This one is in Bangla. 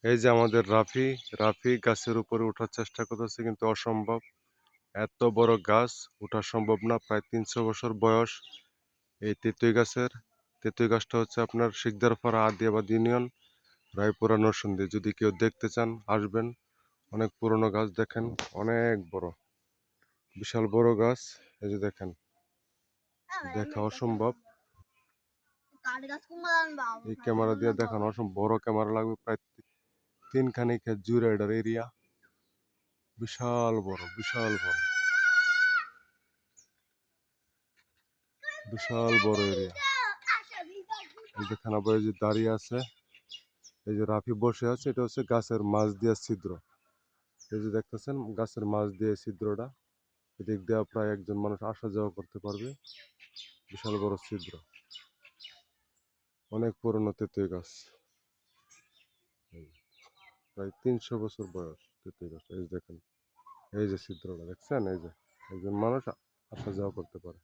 এই যে আমাদের রাফি, রাফি গাছের উপরে ওঠার চেষ্টা করতেছে কিন্তু অসম্ভব। এত বড় গাছ ওঠা সম্ভব না, প্রায় ৩০০ বছর বয়স এই তেঁতুই গাছের। তেঁতুই গাছটা হচ্ছে আপনার শিকদারপাড়া আদিয়াবাদ ইউনিয়ন, রায়পুরা নরসিংদী। যদি কেউ দেখতে চান আসবেন। অনেক পুরনো গাছ, দেখেন অনেক বড়, বিশাল বড় গাছ। এই যে দেখেন, দেখা অসম্ভব। এই ক্যামেরা দিয়ে দেখানো অসম্ভব, বড় ক্যামেরা লাগবে, প্রায় ৩ খানি ক্ষেত জুড়ে এটার এরিয়া। বিশাল বড়, বিশাল বড়, বিশাল বড় এরিয়া। এই দেখেন আবার এই যে দাঁড়িয়ে আছে, এই যে রাফি বসে আছে, এটা হচ্ছে গাছের মাছ দিয়ে ছিদ্র। এই যে দেখতেছেন গাছের মাছ দিয়ে ছিদ্রটা, এদিক দিয়ে প্রায় একজন মানুষ আসা যাওয়া করতে পারবে। বিশাল বড় ছিদ্র, অনেক পুরনো তেঁতুই গাছ, প্রায় ৩০০ বছর বয়স তেঁতুই গাছ। এই যে দেখেন, এই যে ছিদ্রটা দেখছেন, এই যে একজন মানুষ আসা যাওয়া করতে পারে।